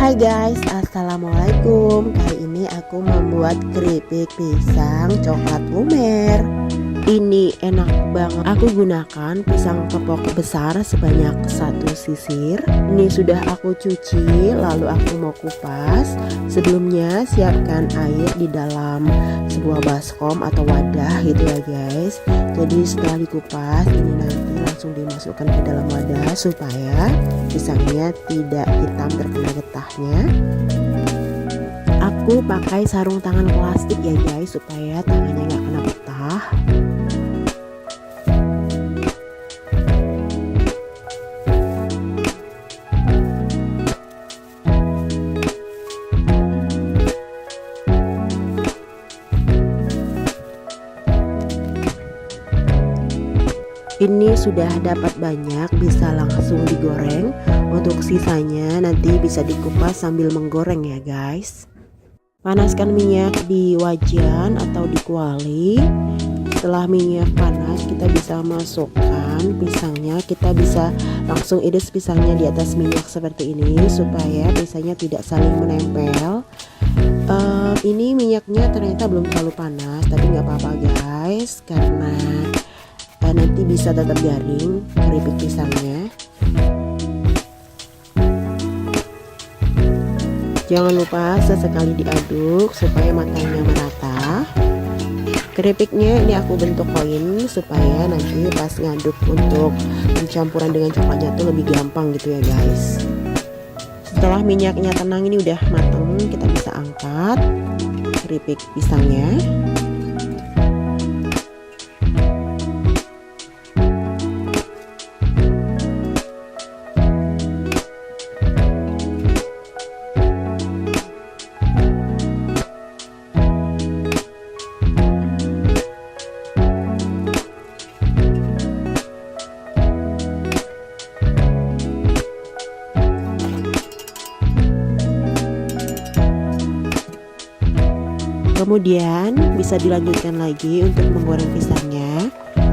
Hai guys, assalamualaikum. Kali ini aku membuat keripik pisang coklat lumer. Ini enak banget. Aku gunakan pisang kepok besar sebanyak 1 sisir. Ini sudah aku cuci, lalu aku mau kupas. Sebelumnya siapkan air di dalam sebuah baskom atau wadah gitu ya guys. Jadi setelah dikupas, ini nanti langsung dimasukkan ke dalam wadah supaya pisangnya tidak hitam terkena getahnya. Aku pakai sarung tangan plastik ya guys, supaya tangannya nggak kena getah. Ini sudah dapat banyak, bisa langsung digoreng. Untuk sisanya nanti bisa dikupas sambil menggoreng ya guys. Panaskan minyak di wajan atau di kuali. Setelah minyak panas, kita bisa masukkan pisangnya. Kita bisa langsung iris pisangnya di atas minyak seperti ini supaya pisangnya tidak saling menempel. Ini minyaknya ternyata belum terlalu panas, tapi nggak apa-apa guys, karena nanti bisa tetap garing keripik pisangnya. Jangan lupa sesekali diaduk supaya matangnya merata. Keripiknya ini aku bentuk koin supaya nanti pas ngaduk untuk pencampuran dengan coklatnya tuh lebih gampang gitu ya guys. Setelah minyaknya tenang, ini udah matang, kita bisa angkat keripik pisangnya. Kemudian bisa dilanjutkan lagi untuk menggoreng pisangnya.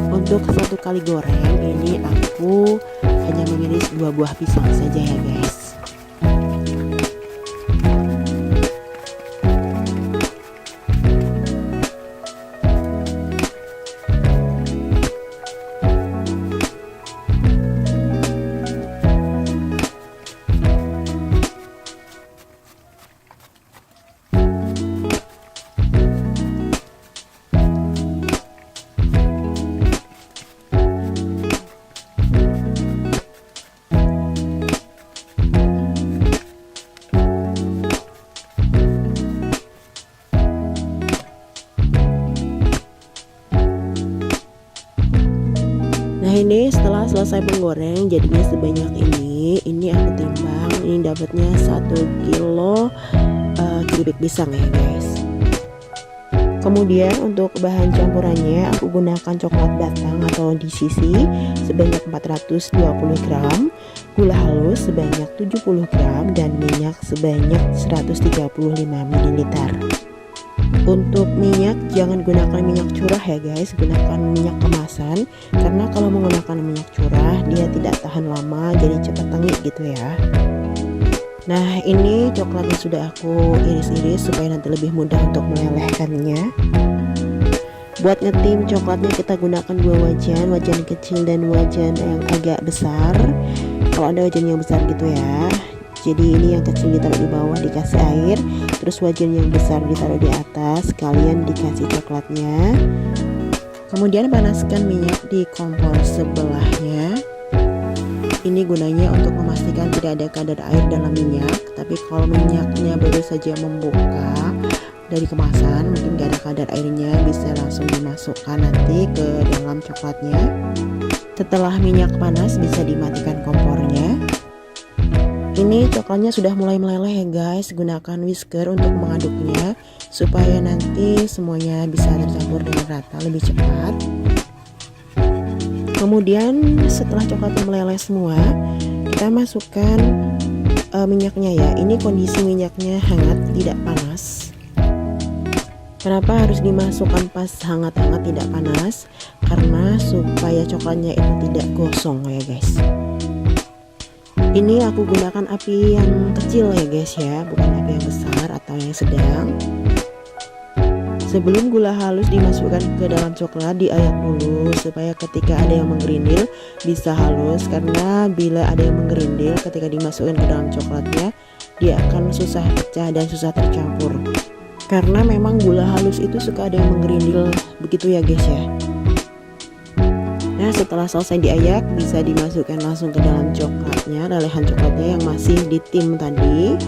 Untuk 1 kali goreng ini aku hanya mengiris 2 buah pisang saja ya guys. Nah ini setelah selesai menggoreng jadinya sebanyak ini. Ini aku timbang, ini dapatnya 1 kilo keripik pisang ya guys. Kemudian untuk bahan campurannya aku gunakan coklat batang atau DCC sebanyak 420 gram, gula halus sebanyak 70 gram, dan minyak sebanyak 135 ml. Untuk minyak jangan gunakan minyak curah ya guys, gunakan minyak kemasan, karena kalau menggunakan minyak curah dia tidak tahan lama, jadi cepat tengik gitu ya. Nah ini coklatnya sudah aku iris-iris supaya nanti lebih mudah untuk melelehkannya. Buat ngetim coklatnya kita gunakan 2 wajan, wajan kecil dan wajan yang agak besar. Kalau ada wajan yang besar gitu ya. Jadi ini yang kecil ditaruh di bawah, dikasih air, terus wajan yang besar ditaruh di atas, kalian dikasih coklatnya. Kemudian panaskan minyak di kompor sebelahnya. Ini gunanya untuk memastikan tidak ada kadar air dalam minyak. Tapi kalau minyaknya baru saja membuka dari kemasan, mungkin gak ada kadar airnya, bisa langsung dimasukkan nanti ke dalam coklatnya. Setelah minyak panas bisa dimatikan kompornya. Ini coklatnya sudah mulai meleleh ya guys, gunakan whisker untuk mengaduknya supaya nanti semuanya bisa tercampur dengan rata lebih cepat. Kemudian setelah coklatnya meleleh semua, kita masukkan minyaknya ya. Ini kondisi minyaknya hangat, tidak panas. Kenapa harus dimasukkan pas hangat-hangat tidak panas? Karena supaya coklatnya itu tidak gosong ya guys. Ini aku gunakan api yang kecil ya guys ya, bukan api yang besar atau yang sedang. Sebelum gula halus dimasukkan ke dalam coklat, diayak dulu supaya ketika ada yang menggerindil bisa halus, karena bila ada yang menggerindil ketika dimasukkan ke dalam coklatnya, dia akan susah pecah dan susah tercampur. Karena memang gula halus itu suka ada yang menggerindil begitu ya guys ya. Nah, setelah selesai diayak bisa dimasukkan langsung ke dalam coklatnya, lelehan coklatnya yang masih di tim tadi.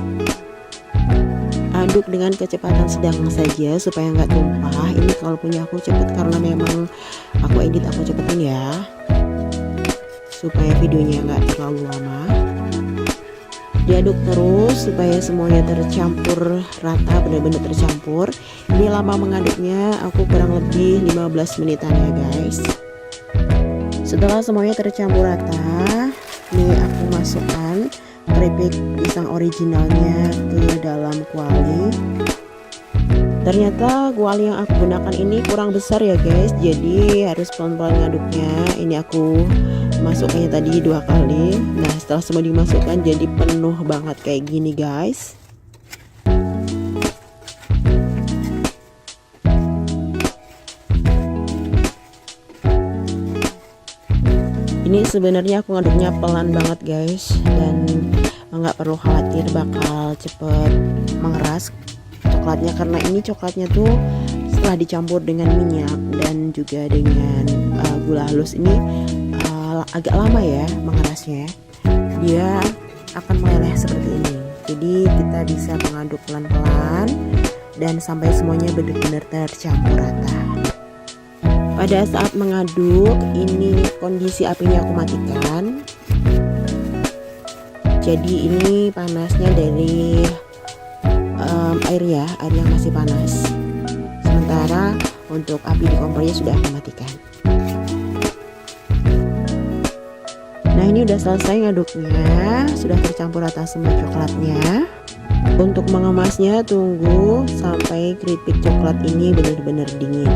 Aduk dengan kecepatan sedang saja supaya nggak tumpah. Ini kalau punya aku cepet karena memang aku edit aku cepetin ya, supaya videonya nggak terlalu lama. Diaduk terus supaya semuanya tercampur rata, benar-benar tercampur. Ini lama mengaduknya, aku kurang lebih 15 menitan ya guys. Setelah semuanya tercampur rata, nih aku masukkan keripik pisang originalnya ke dalam kuali. Ternyata kuali yang aku gunakan ini kurang besar ya guys, jadi harus pelan-pelan ngaduknya. Ini aku masukkannya tadi 2 kali. Nah, setelah semua dimasukkan jadi penuh banget kayak gini guys. Ini sebenarnya aku ngaduknya pelan banget guys, dan nggak perlu khawatir bakal cepet mengeras coklatnya, karena ini coklatnya tuh setelah dicampur dengan minyak dan juga dengan gula halus ini agak lama ya mengerasnya. Dia akan meleleh seperti ini, jadi kita bisa mengaduk pelan-pelan dan sampai semuanya benar-benar tercampur rata. Pada saat mengaduk ini kondisi apinya aku matikan. Jadi ini panasnya dari air ya, air yang masih panas. Sementara untuk api di kompornya sudah aku matikan. Nah, ini udah selesai ngaduknya, sudah tercampur rata semua coklatnya. Untuk mengemasnya tunggu sampai keripik coklat ini benar-benar dingin.